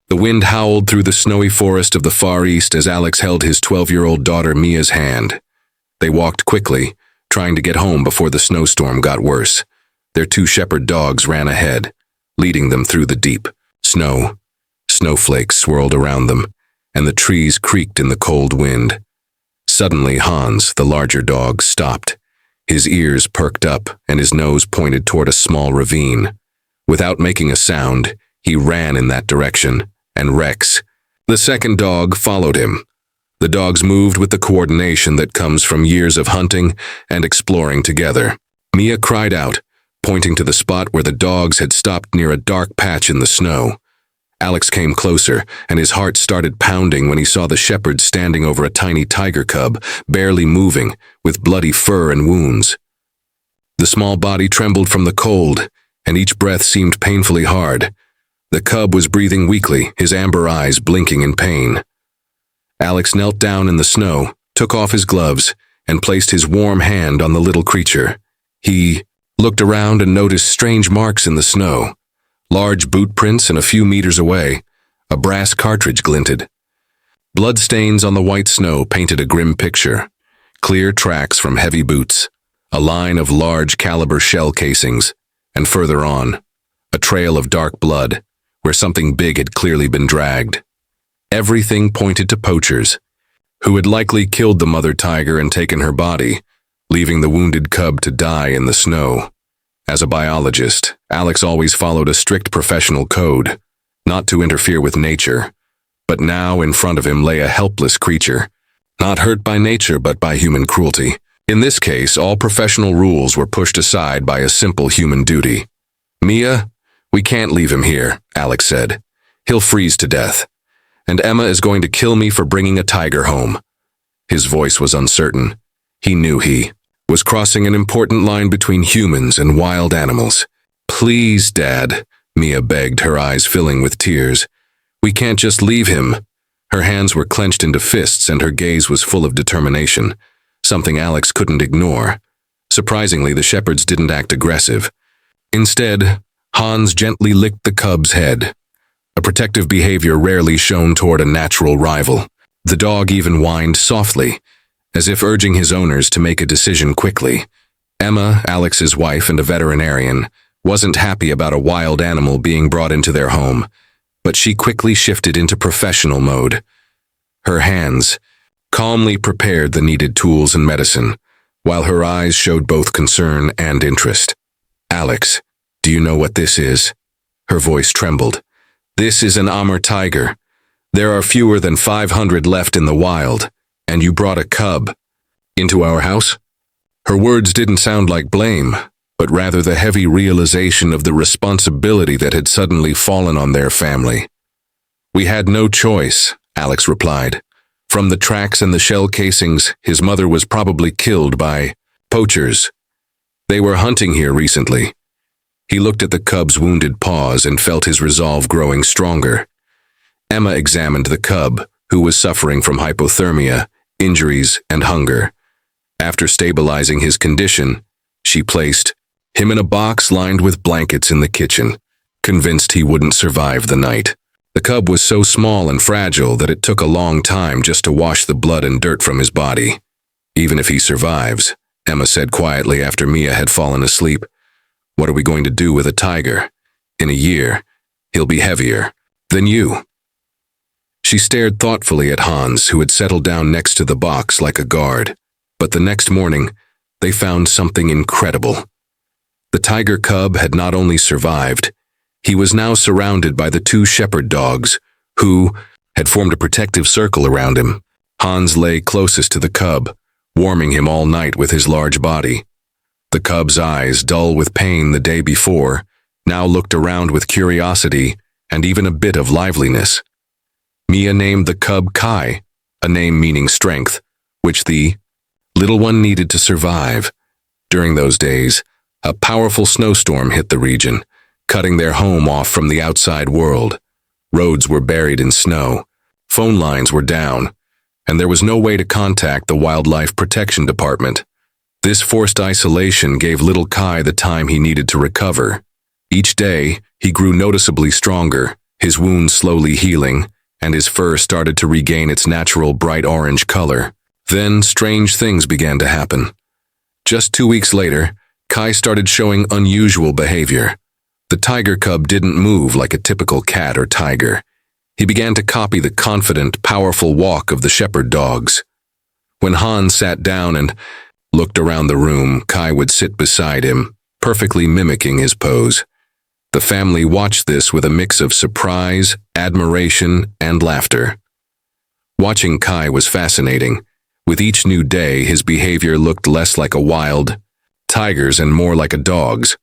The wind howled through the snowy forest of the Far East as Alex held his 12-year-old daughter Mia's hand. They walked quickly, trying to get home before the snowstorm got worse. Their 2 shepherd dogs ran ahead, leading them through the deep snow. Snowflakes swirled around them, and the trees creaked in the cold wind. Suddenly, Hans, the larger dog, stopped. His ears perked up, and his nose pointed toward a small ravine. Without making a sound, he ran in that direction, and Rex, the second dog, followed him. The dogs moved with the coordination that comes from years of hunting and exploring together. Mia cried out, pointing to the spot where the dogs had stopped near a dark patch in the snow. Alex came closer, and his heart started pounding when he saw the shepherd standing over a tiny tiger cub, barely moving, with bloody fur and wounds. The small body trembled from the cold, and each breath seemed painfully hard. The cub was breathing weakly, his amber eyes blinking in pain. Alex knelt down in the snow, took off his gloves, and placed his warm hand on the little creature. He looked around and noticed strange marks in the snow. Large boot prints, and a few meters away, a brass cartridge glinted. Bloodstains on the white snow painted a grim picture. Clear tracks from heavy boots, a line of large caliber shell casings, and further on, a trail of dark blood, where something big had clearly been dragged. Everything pointed to poachers, who had likely killed the mother tiger and taken her body, leaving the wounded cub to die in the snow. As a biologist, Alex always followed a strict professional code, not to interfere with nature. But now in front of him lay a helpless creature, not hurt by nature but by human cruelty. In this case, all professional rules were pushed aside by a simple human duty. "Mia, we can't leave him here," Alex said. "He'll freeze to death. And Emma is going to kill me for bringing a tiger home." His voice was uncertain. He knew he was crossing an important line between humans and wild animals. "Please, Dad," Mia begged, her eyes filling with tears. "We can't just leave him." Her hands were clenched into fists and her gaze was full of determination, something Alex couldn't ignore. Surprisingly, the shepherds didn't act aggressive. Instead, Hans gently licked the cub's head, a protective behavior rarely shown toward a natural rival. The dog even whined softly, as if urging his owners to make a decision quickly. Emma, Alex's wife and a veterinarian, wasn't happy about a wild animal being brought into their home, but she quickly shifted into professional mode. Her hands calmly prepared the needed tools and medicine, while her eyes showed both concern and interest. "Alex, do you know what this is?" Her voice trembled. "This is an Amur tiger. There are fewer than 500 left in the wild, and you brought a cub into our house?" Her words didn't sound like blame, but rather the heavy realization of the responsibility that had suddenly fallen on their family. "We had no choice," Alex replied. "From the tracks and the shell casings, his mother was probably killed by poachers. They were hunting here recently." He looked at the cub's wounded paws and felt his resolve growing stronger. Emma examined the cub, who was suffering from hypothermia, injuries, and hunger. After stabilizing his condition, she placed him in a box lined with blankets in the kitchen, convinced he wouldn't survive the night. The cub was so small and fragile that it took a long time just to wash the blood and dirt from his body. "Even if he survives," Emma said quietly after Mia had fallen asleep, "what are we going to do with a tiger? In a year, he'll be heavier than you." She stared thoughtfully at Hans, who had settled down next to the box like a guard. But the next morning, they found something incredible. The tiger cub had not only survived, he was now surrounded by the 2 shepherd dogs, who had formed a protective circle around him. Hans lay closest to the cub, warming him all night with his large body. The cub's eyes, dull with pain the day before, now looked around with curiosity and even a bit of liveliness. Mia named the cub Kai, a name meaning strength, which the little one needed to survive. During those days, a powerful snowstorm hit the region, cutting their home off from the outside world. Roads were buried in snow, phone lines were down, and there was no way to contact the Wildlife Protection Department. This forced isolation gave little Kai the time he needed to recover. Each day, he grew noticeably stronger, his wound slowly healing, and his fur started to regain its natural bright orange color. Then strange things began to happen. Just 2 weeks later, Kai started showing unusual behavior. The tiger cub didn't move like a typical cat or tiger. He began to copy the confident, powerful walk of the shepherd dogs. When Hans sat down and looked around the room, Kai would sit beside him, perfectly mimicking his pose. The family watched this with a mix of surprise, admiration, and laughter. Watching Kai was fascinating. With each new day, his behavior looked less like a wild tiger's and more like a dog's.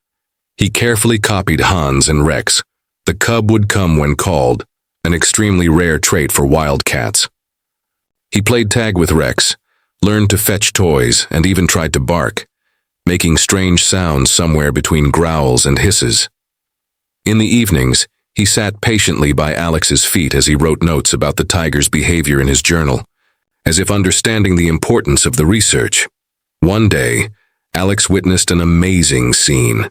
He carefully copied Hans and Rex. The cub would come when called, an extremely rare trait for wild cats. He played tag with Rex, learned to fetch toys, and even tried to bark, making strange sounds somewhere between growls and hisses. In the evenings, he sat patiently by Alex's feet as he wrote notes about the tiger's behavior in his journal, as if understanding the importance of the research. One day, Alex witnessed an amazing scene.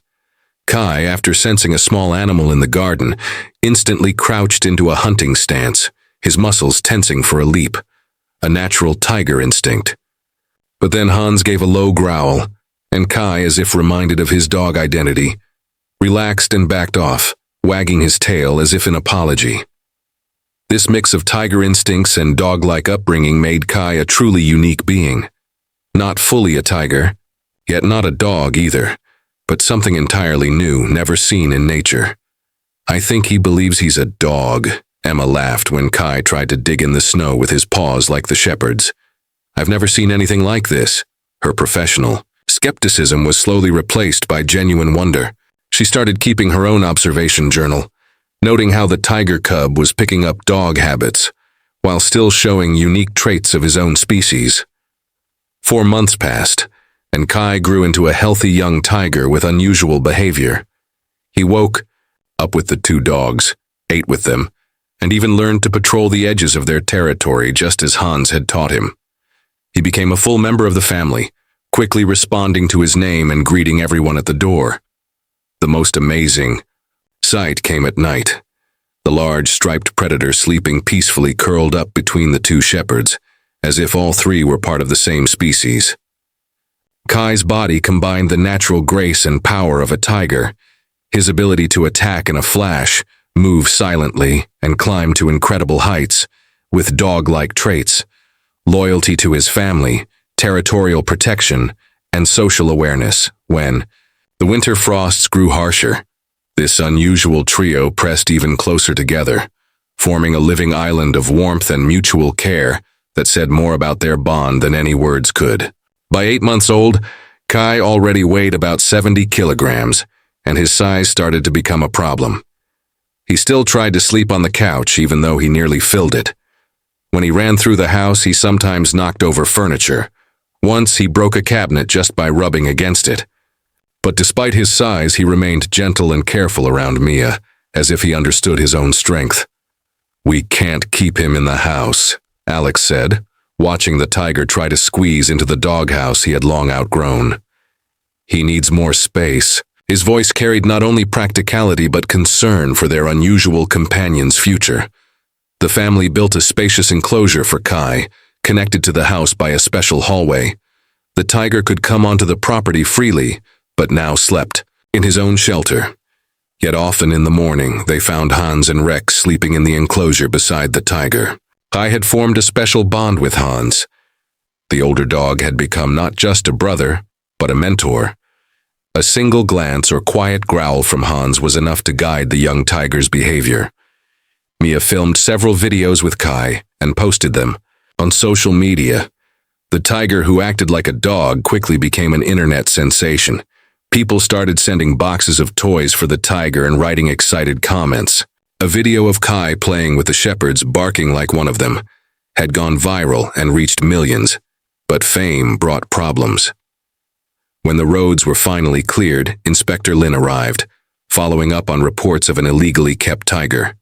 Kai, after sensing a small animal in the garden, instantly crouched into a hunting stance, his muscles tensing for a leap, a natural tiger instinct. But then Hans gave a low growl, and Kai, as if reminded of his dog identity, relaxed and backed off, wagging his tail as if in apology. This mix of tiger instincts and dog-like upbringing made Kai a truly unique being. Not fully a tiger, yet not a dog either, but something entirely new, never seen in nature. "I think he believes he's a dog," Emma laughed when Kai tried to dig in the snow with his paws like the shepherds. "I've never seen anything like this." Her professional skepticism was slowly replaced by genuine wonder. She started keeping her own observation journal, noting how the tiger cub was picking up dog habits, while still showing unique traits of his own species. 4 months passed, and Kai grew into a healthy young tiger with unusual behavior. He woke up with the 2 dogs, ate with them, and even learned to patrol the edges of their territory just as Hans had taught him. He became a full member of the family, quickly responding to his name and greeting everyone at the door. The most amazing sight came at night. The large striped predator sleeping peacefully curled up between the 2 shepherds, as if all 3 were part of the same species. Kai's body combined the natural grace and power of a tiger, his ability to attack in a flash, move silently, and climb to incredible heights, with dog-like traits, loyalty to his family, territorial protection, and social awareness. When the winter frosts grew harsher, this unusual trio pressed even closer together, forming a living island of warmth and mutual care that said more about their bond than any words could. By 8 months old, Kai already weighed about 70 kilograms, and his size started to become a problem. He still tried to sleep on the couch even though he nearly filled it. When he ran through the house, he sometimes knocked over furniture. Once he broke a cabinet just by rubbing against it. But despite his size, he remained gentle and careful around Mia, as if he understood his own strength. "We can't keep him in the house," Alex said, watching the tiger try to squeeze into the doghouse he had long outgrown. "He needs more space." His voice carried not only practicality but concern for their unusual companion's future. The family built a spacious enclosure for Kai, connected to the house by a special hallway. The tiger could come onto the property freely, but now slept in his own shelter. Yet often in the morning, they found Hans and Rex sleeping in the enclosure beside the tiger. Kai had formed a special bond with Hans. The older dog had become not just a brother, but a mentor. A single glance or quiet growl from Hans was enough to guide the young tiger's behavior. Mia filmed several videos with Kai and posted them on social media. The tiger who acted like a dog quickly became an internet sensation. People started sending boxes of toys for the tiger and writing excited comments. A video of Kai playing with the shepherds, barking like one of them, had gone viral and reached millions, but fame brought problems. When the roads were finally cleared, Inspector Lin arrived, following up on reports of an illegally kept tiger.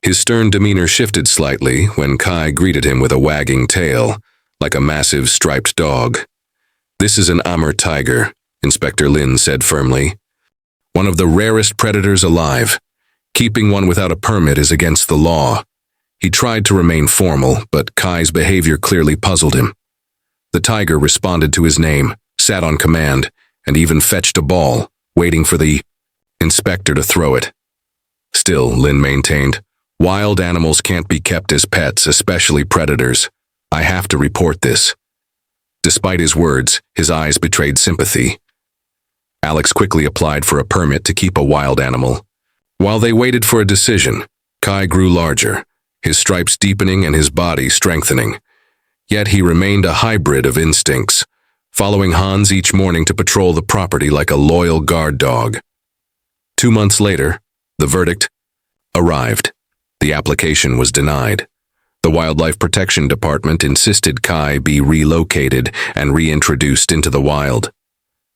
His stern demeanor shifted slightly when Kai greeted him with a wagging tail, like a massive striped dog. "This is an Amur tiger," Inspector Lin said firmly. "One of the rarest predators alive. Keeping one without a permit is against the law. He tried to remain formal, but Kai's behavior clearly puzzled him. The tiger responded to his name, sat on command, and even fetched a ball, waiting for the inspector to throw it. Still, Lin maintained, wild animals can't be kept as pets, especially predators. I have to report this. Despite his words, his eyes betrayed sympathy. Alex quickly applied for a permit to keep a wild animal. While they waited for a decision, Kai grew larger, his stripes deepening and his body strengthening. Yet he remained a hybrid of instincts, following Hans each morning to patrol the property like a loyal guard dog. 2 months later, the verdict arrived. The application was denied. The Wildlife Protection Department insisted Kai be relocated and reintroduced into the wild.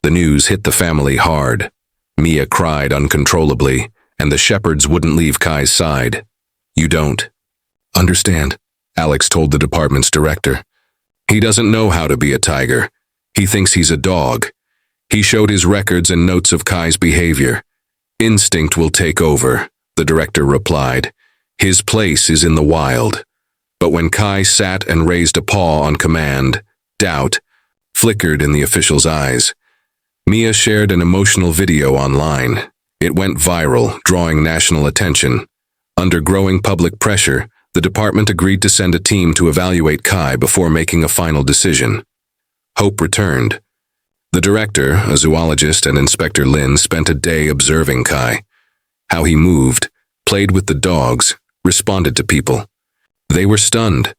The news hit the family hard. Mia cried uncontrollably, and the shepherds wouldn't leave Kai's side. You don't understand, Alex told the department's director. He doesn't know how to be a tiger. He thinks he's a dog. He showed his records and notes of Kai's behavior. Instinct will take over, the director replied. His place is in the wild. But when Kai sat and raised a paw on command, doubt flickered in the official's eyes. Mia shared an emotional video online. It went viral, drawing national attention. Under growing public pressure, the department agreed to send a team to evaluate Kai before making a final decision. Hope returned. The director, a zoologist, and Inspector Lin spent a day observing Kai. How he moved, played with the dogs, responded to people. They were stunned.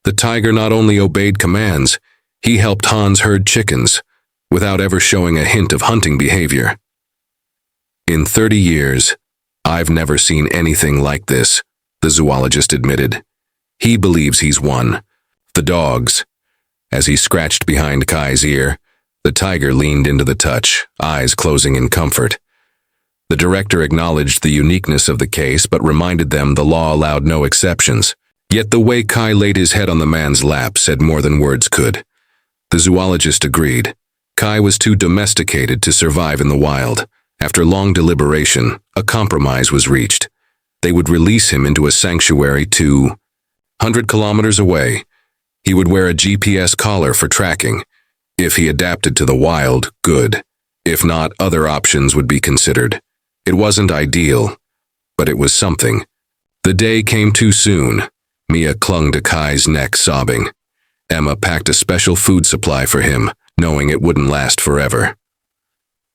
The tiger not only obeyed commands, he helped Hans herd chickens, without ever showing a hint of hunting behavior. In 30 years, I've never seen anything like this, the zoologist admitted. He believes he's won. The dogs. As he scratched behind Kai's ear, the tiger leaned into the touch, eyes closing in comfort. The director acknowledged the uniqueness of the case but reminded them the law allowed no exceptions. Yet the way Kai laid his head on the man's lap said more than words could. The zoologist agreed. Kai was too domesticated to survive in the wild. After long deliberation, a compromise was reached. They would release him into a sanctuary 200 kilometers away. He would wear a GPS collar for tracking. If he adapted to the wild, good. If not, other options would be considered. It wasn't ideal, but it was something. The day came too soon. Mia clung to Kai's neck, sobbing. Emma packed a special food supply for him, knowing it wouldn't last forever.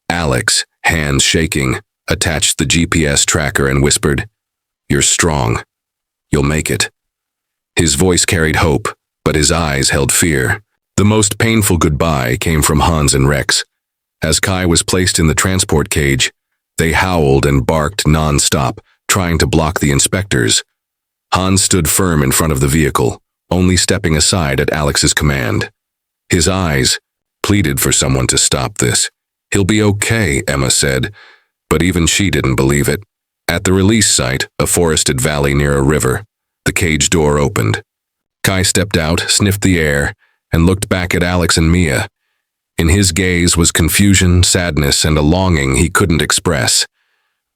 Alex, hands shaking, attached the GPS tracker and whispered, "You're strong. You'll make it." His voice carried hope, but his eyes held fear. The most painful goodbye came from Hans and Rex. As Kai was placed in the transport cage, they howled and barked non-stop, trying to block the inspectors. Hans stood firm in front of the vehicle, only stepping aside at Alex's command. His eyes pleaded for someone to stop this. "He'll be okay," Emma said, but even she didn't believe it. At the release site, a forested valley near a river, the cage door opened. Kai stepped out, sniffed the air, and looked back at Alex and Mia. In his gaze was confusion, sadness, and a longing he couldn't express.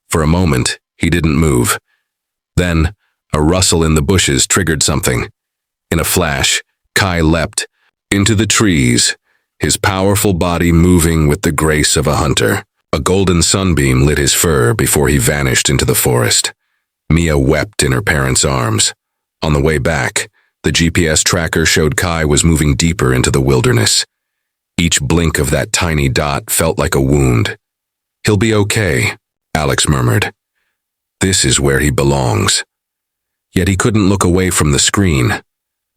For a moment, he didn't move. Then, a rustle in the bushes triggered something. In a flash, Kai leapt into the trees, his powerful body moving with the grace of a hunter. A golden sunbeam lit his fur before he vanished into the forest. Mia wept in her parents' arms. On the way back, the GPS tracker showed Kai was moving deeper into the wilderness. Each blink of that tiny dot felt like a wound. "He'll be okay," Alex murmured. "This is where he belongs." Yet he couldn't look away from the screen.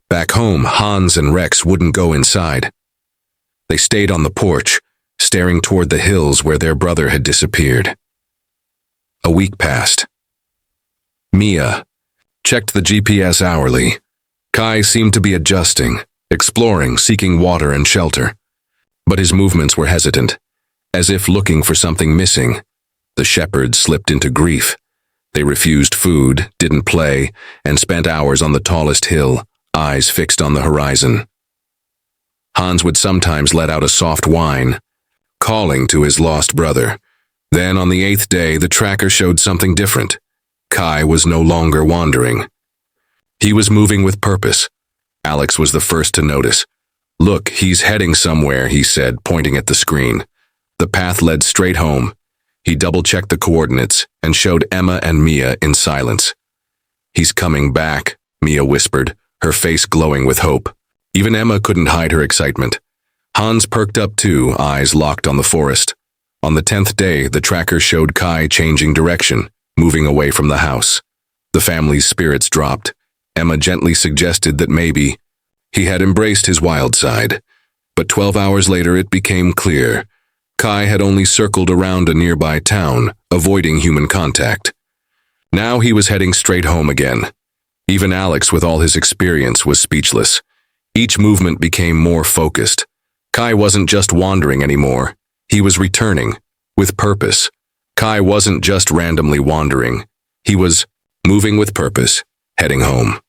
Back home, Hans and Rex wouldn't go inside. They stayed on the porch, staring toward the hills where their brother had disappeared. A week passed. Mia checked the GPS hourly. Kai seemed to be adjusting, exploring, seeking water and shelter. But his movements were hesitant, as if looking for something missing. The shepherds slipped into grief. They refused food, didn't play, and spent hours on the tallest hill, eyes fixed on the horizon. Hans would sometimes let out a soft whine, calling to his lost brother. Then on the 8th day, the tracker showed something different. Kai was no longer wandering. He was moving with purpose. Alex was the first to notice. "Look, he's heading somewhere," he said, pointing at the screen. The path led straight home. He double-checked the coordinates and showed Emma and Mia in silence. "He's coming back," Mia whispered, her face glowing with hope. Even Emma couldn't hide her excitement. Hans perked up too, eyes locked on the forest. On the 10th day, the tracker showed Kai changing direction, moving away from the house. The family's spirits dropped. Emma gently suggested that maybe he had embraced his wild side. But 12 hours later it became clear. Kai had only circled around a nearby town, avoiding human contact. Now he was heading straight home again. Even Alex, with all his experience, was speechless. Each movement became more focused. Kai wasn't just wandering anymore. He was returning, with purpose. Kai wasn't just randomly wandering. He was moving with purpose, heading home.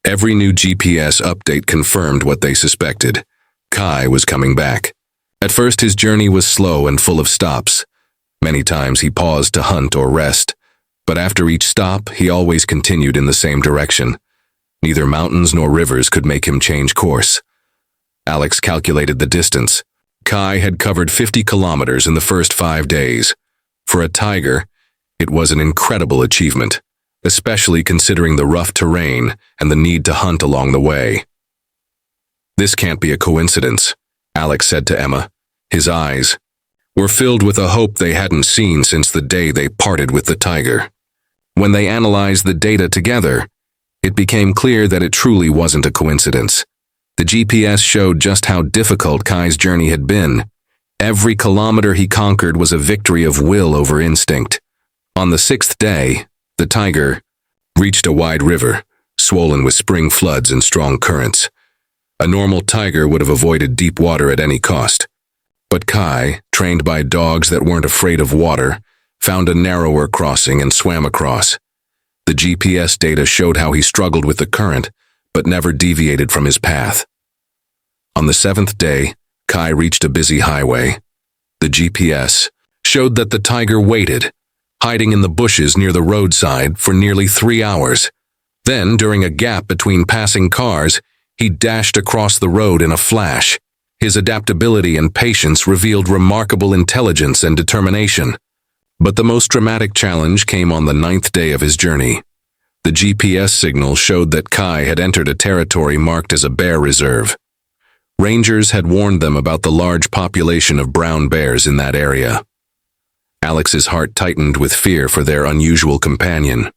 Every new GPS update confirmed what they suspected. Kai was coming back. At first his journey was slow and full of stops. Many times he paused to hunt or rest. But after each stop, he always continued in the same direction. Neither mountains nor rivers could make him change course. Alex calculated the distance. Kai had covered 50 kilometers in the first 5 days. For a tiger, it was an incredible achievement, especially considering the rough terrain and the need to hunt along the way. "This can't be a coincidence," Alex said to Emma. His eyes were filled with a hope they hadn't seen since the day they parted with the tiger. When they analyzed the data together, it became clear that it truly wasn't a coincidence. The GPS showed just how difficult Kai's journey had been. Every kilometer he conquered was a victory of will over instinct. On the 6th day, the tiger reached a wide river, swollen with spring floods and strong currents. A normal tiger would have avoided deep water at any cost. But Kai, trained by dogs that weren't afraid of water, found a narrower crossing and swam across. The GPS data showed how he struggled with the current, but never deviated from his path. On the 7th day, Kai reached a busy highway. The GPS showed that the tiger waited, hiding in the bushes near the roadside for nearly 3 hours. Then, during a gap between passing cars, he dashed across the road in a flash. His adaptability and patience revealed remarkable intelligence and determination. But the most dramatic challenge came on the 9th day of his journey. The GPS signal showed that Kai had entered a territory marked as a bear reserve. Rangers had warned them about the large population of brown bears in that area. Alex's heart tightened with fear for their unusual companion.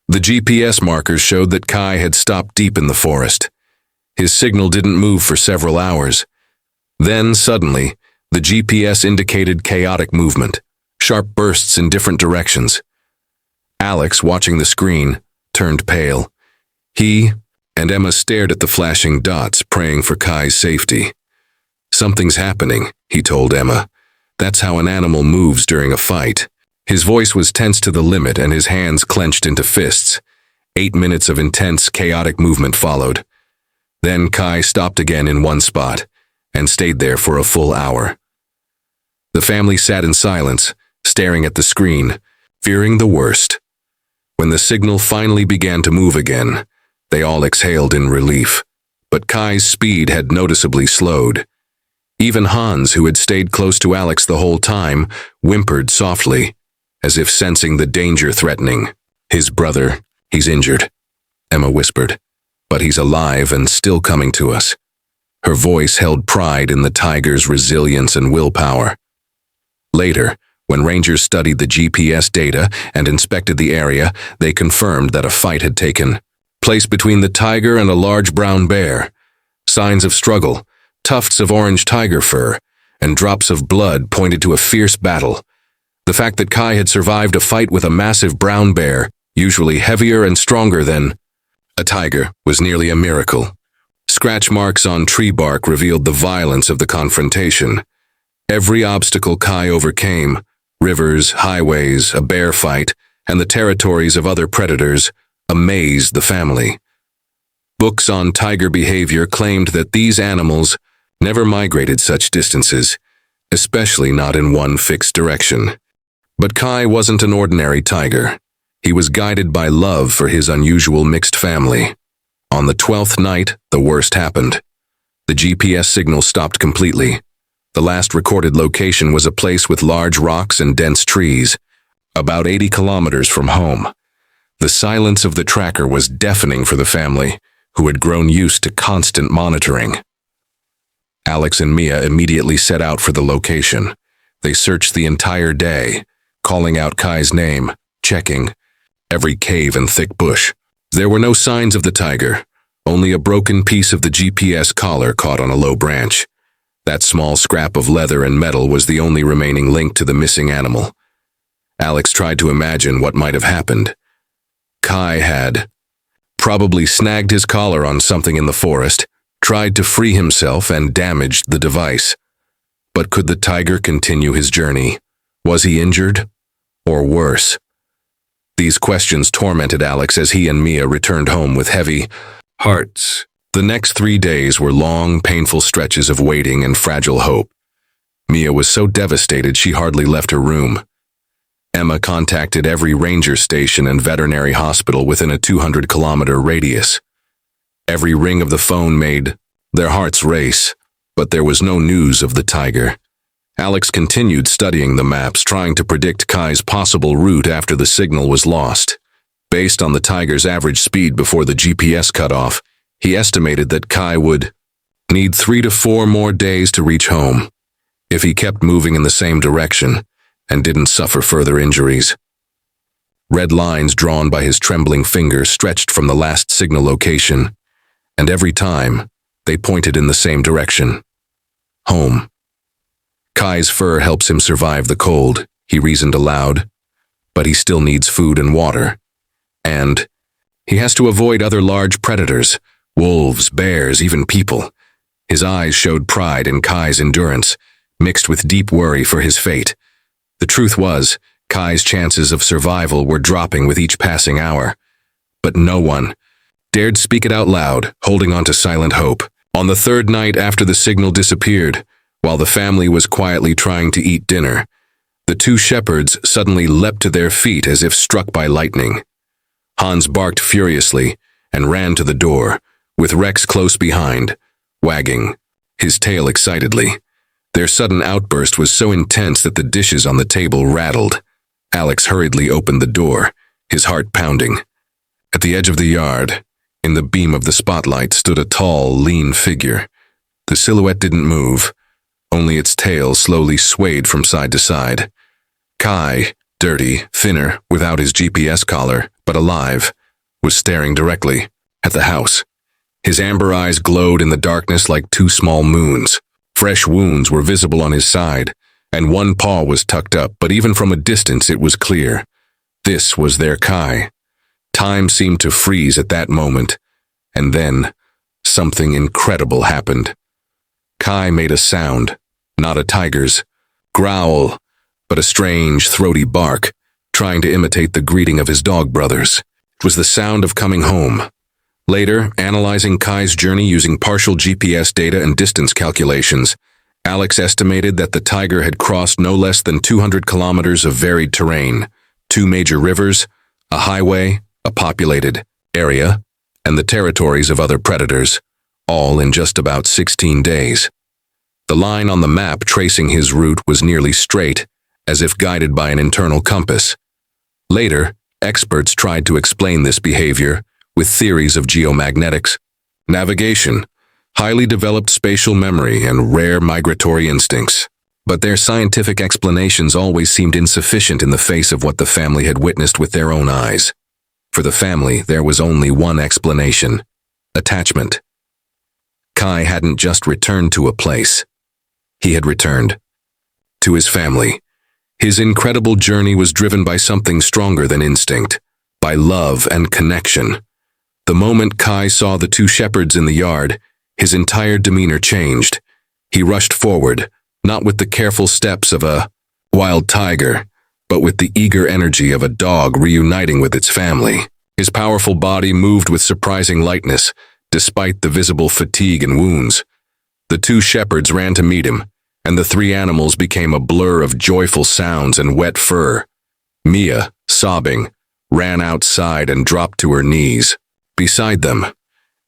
The GPS markers showed that Kai had stopped deep in the forest. His signal didn't move for several hours. Then, suddenly, the GPS indicated chaotic movement, sharp bursts in different directions. Alex, watching the screen, turned pale. He and Emma stared at the flashing dots, praying for Kai's safety. "Something's happening," he told Emma. "That's how an animal moves during a fight." His voice was tense to the limit and his hands clenched into fists. 8 minutes of intense, chaotic movement followed. Then Kai stopped again in one spot and stayed there for a full hour. The family sat in silence, staring at the screen, fearing the worst. When the signal finally began to move again, they all exhaled in relief. But Kai's speed had noticeably slowed. Even Hans, who had stayed close to Alex the whole time, whimpered softly, as if sensing the danger threatening. "His brother, he's injured," Emma whispered. "But he's alive and still coming to us." Her voice held pride in the tiger's resilience and willpower. Later, when rangers studied the GPS data and inspected the area, they confirmed that a fight had taken place between the tiger and a large brown bear. Signs of struggle, tufts of orange tiger fur, and drops of blood pointed to a fierce battle. The fact that Kai had survived a fight with a massive brown bear, usually heavier and stronger than a tiger, was nearly a miracle. Scratch marks on tree bark revealed the violence of the confrontation. Every obstacle Kai overcame, rivers, highways, a bear fight, and the territories of other predators, amazed the family. Books on tiger behavior claimed that these animals never migrated such distances, especially not in one fixed direction. But Kai wasn't an ordinary tiger. He was guided by love for his unusual mixed family. On the 12th night, the worst happened. The GPS signal stopped completely. The last recorded location was a place with large rocks and dense trees, about 80 kilometers from home. The silence of the tracker was deafening for the family, who had grown used to constant monitoring. Alex and Mia immediately set out for the location. They searched the entire day, calling out Kai's name, checking every cave and thick bush. There were no signs of the tiger, only a broken piece of the GPS collar caught on a low branch. That small scrap of leather and metal was the only remaining link to the missing animal. Alex tried to imagine what might have happened. Kai had probably snagged his collar on something in the forest, tried to free himself, and damaged the device. But could the tiger continue his journey? Was he injured? Or worse? These questions tormented Alex as he and Mia returned home with heavy hearts. The next 3 days were long, painful stretches of waiting and fragile hope. Mia was so devastated she hardly left her room. Emma contacted every ranger station and veterinary hospital within a 200-kilometer radius. Every ring of the phone made their hearts race, but there was no news of the tiger. Alex continued studying the maps, trying to predict Kai's possible route after the signal was lost. Based on the tiger's average speed before the GPS cut off, he estimated that Kai would need 3 to 4 more days to reach home, if he kept moving in the same direction and didn't suffer further injuries. Red lines drawn by his trembling fingers stretched from the last signal location, and every time, they pointed in the same direction. Home. Kai's fur helps him survive the cold, he reasoned aloud, but he still needs food and water. And he has to avoid other large predators, wolves, bears, even people. His eyes showed pride in Kai's endurance, mixed with deep worry for his fate. The truth was, Kai's chances of survival were dropping with each passing hour. But no one dared speak it out loud, holding on to silent hope. On the 3rd night after the signal disappeared, while the family was quietly trying to eat dinner, the 2 shepherds suddenly leapt to their feet as if struck by lightning. Hans barked furiously and ran to the door, with Rex close behind, wagging his tail excitedly. Their sudden outburst was so intense that the dishes on the table rattled. Alex hurriedly opened the door, his heart pounding. At the edge of the yard, in the beam of the spotlight, stood a tall, lean figure. The silhouette didn't move, only its tail slowly swayed from side to side. Kai, dirty, thinner, without his GPS collar, but alive, was staring directly at the house. His amber eyes glowed in the darkness like 2 small moons. Fresh wounds were visible on his side, and one paw was tucked up, but even from a distance it was clear. This was their Kai. Time seemed to freeze at that moment, and then something incredible happened. Kai made a sound, not a tiger's growl, but a strange, throaty bark, trying to imitate the greeting of his dog brothers. It was the sound of coming home. Later, analyzing Kai's journey using partial GPS data and distance calculations, Alex estimated that the tiger had crossed no less than 200 kilometers of varied terrain, 2 major rivers, a highway, a populated area, and the territories of other predators, all in just about 16 days. The line on the map tracing his route was nearly straight, as if guided by an internal compass. Later, experts tried to explain this behavior with theories of geomagnetics, navigation, highly developed spatial memory, and rare migratory instincts. But their scientific explanations always seemed insufficient in the face of what the family had witnessed with their own eyes. For the family, there was only one explanation: attachment. Kai hadn't just returned to a place. He had returned to his family. His incredible journey was driven by something stronger than instinct, by love and connection. The moment Kai saw the 2 shepherds in the yard, his entire demeanor changed. He rushed forward, not with the careful steps of a wild tiger, but with the eager energy of a dog reuniting with its family. His powerful body moved with surprising lightness, despite the visible fatigue and wounds. The 2 shepherds ran to meet him, and the 3 animals became a blur of joyful sounds and wet fur. Mia, sobbing, ran outside and dropped to her knees. Beside them,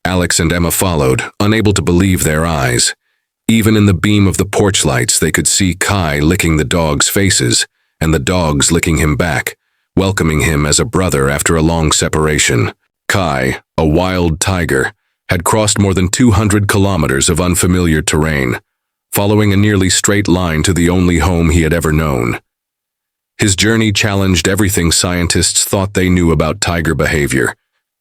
Alex and Emma followed, unable to believe their eyes. Even in the beam of the porch lights, they could see Kai licking the dogs' faces, and the dogs licking him back, welcoming him as a brother after a long separation. Kai, a wild tiger, had crossed more than 200 kilometers of unfamiliar terrain, following a nearly straight line to the only home he had ever known. His journey challenged everything scientists thought they knew about tiger behavior,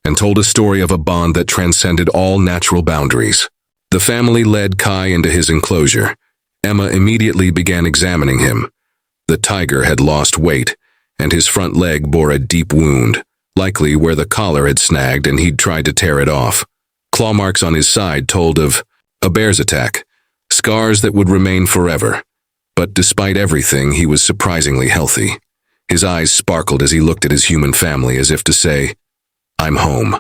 and told a story of a bond that transcended all natural boundaries. The family led Kai into his enclosure. Emma immediately began examining him. The tiger had lost weight, and his front leg bore a deep wound, likely where the collar had snagged and he'd tried to tear it off. Claw marks on his side told of a bear's attack, scars that would remain forever. But despite everything, he was surprisingly healthy. His eyes sparkled as he looked at his human family as if to say, "I'm home."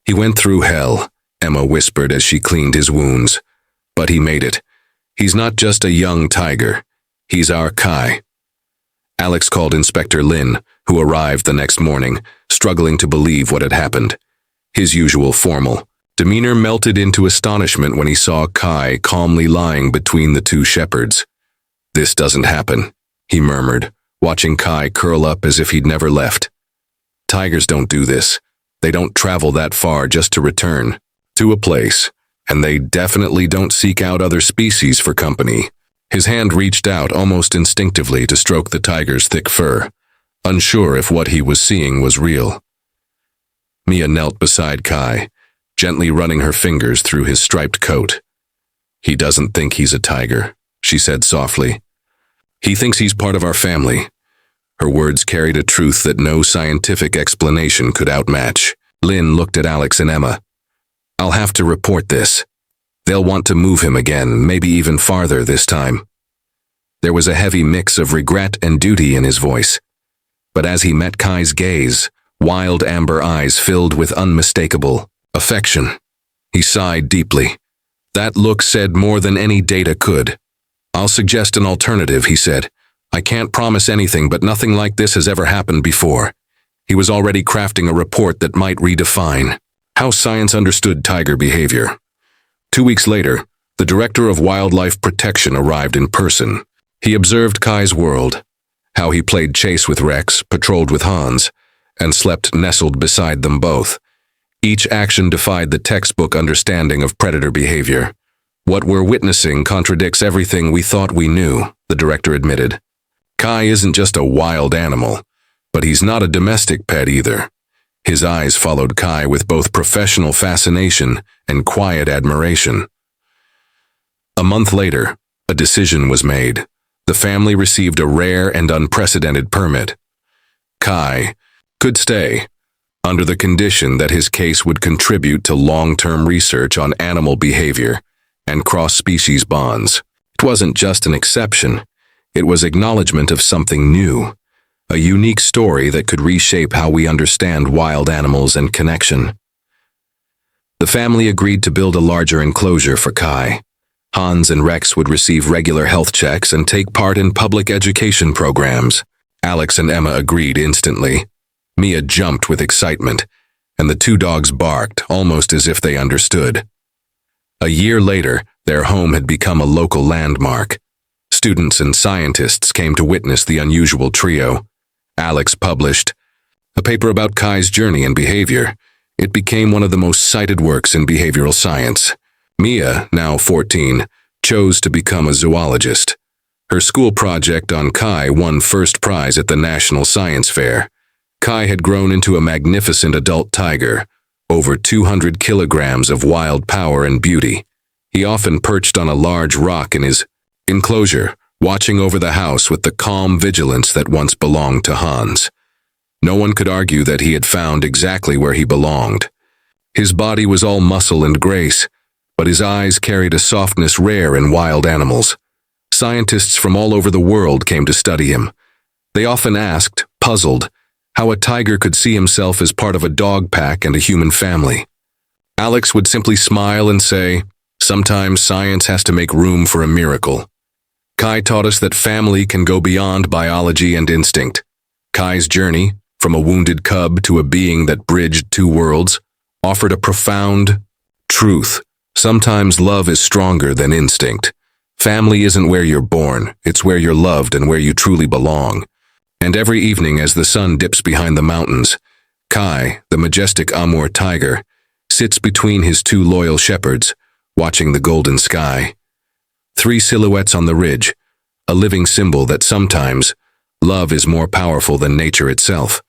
"He went through hell," Emma whispered as she cleaned his wounds. "But he made it. He's not just a young tiger. He's our Kai." Alex called Inspector Lin, who arrived the next morning, struggling to believe what had happened. His usual formal demeanor melted into astonishment when he saw Kai calmly lying between the two shepherds. "This doesn't happen," he murmured, watching Kai curl up as if he'd never left. "Tigers don't do this. They don't travel that far just to return to a place, and they definitely don't seek out other species for company." His hand reached out almost instinctively to stroke the tiger's thick fur, unsure if what he was seeing was real. Mia knelt beside Kai, gently running her fingers through his striped coat. "He doesn't think he's a tiger," she said softly. "He thinks he's part of our family." Her words carried a truth that no scientific explanation could outmatch. Lynn looked at Alex and Emma. "I'll have to report this. They'll want to move him again, maybe even farther this time." There was a heavy mix of regret and duty in his voice. But as he met Kai's gaze, wild amber eyes filled with unmistakable affection, he sighed deeply. That look said more than any data could. "I'll suggest an alternative," he said. "I can't promise anything, but nothing like this has ever happened before." He was already crafting a report that might redefine how science understood tiger behavior. 2 weeks later, the director of wildlife protection arrived in person. He observed Kai's world, how he played chase with Rex, patrolled with Hans, and slept nestled beside them both. Each action defied the textbook understanding of predator behavior. "What we're witnessing contradicts everything we thought we knew," the director admitted. "Kai isn't just a wild animal, but he's not a domestic pet either." His eyes followed Kai with both professional fascination and quiet admiration. A month later, a decision was made. The family received a rare and unprecedented permit. Kai could stay, under the condition that his case would contribute to long-term research on animal behavior and cross-species bonds. It wasn't just an exception, it was acknowledgement of something new, a unique story that could reshape how we understand wild animals and connection. The family agreed to build a larger enclosure for Kai. Hans and Rex would receive regular health checks and take part in public education programs. Alex and Emma agreed instantly. Mia jumped with excitement, and the two dogs barked, almost as if they understood. A year later, their home had become a local landmark. Students and scientists came to witness the unusual trio. Alex published a paper about Kai's journey and behavior. It became one of the most cited works in behavioral science. Mia, now 14, chose to become a zoologist. Her school project on Kai won first prize at the National Science Fair. Kai had grown into a magnificent adult tiger, over 200 kilograms of wild power and beauty. He often perched on a large rock in his enclosure, watching over the house with the calm vigilance that once belonged to Hans. No one could argue that he had found exactly where he belonged. His body was all muscle and grace, but his eyes carried a softness rare in wild animals. Scientists from all over the world came to study him. They often asked, puzzled, how a tiger could see himself as part of a dog pack and a human family. Alex would simply smile and say, "Sometimes science has to make room for a miracle." Kai taught us that family can go beyond biology and instinct. Kai's journey, from a wounded cub to a being that bridged two worlds, offered a profound truth. Sometimes love is stronger than instinct. Family isn't where you're born, it's where you're loved and where you truly belong. And every evening as the sun dips behind the mountains, Kai, the majestic Amur tiger, sits between his two loyal shepherds, watching the golden sky. Three silhouettes on the ridge, a living symbol that sometimes love is more powerful than nature itself.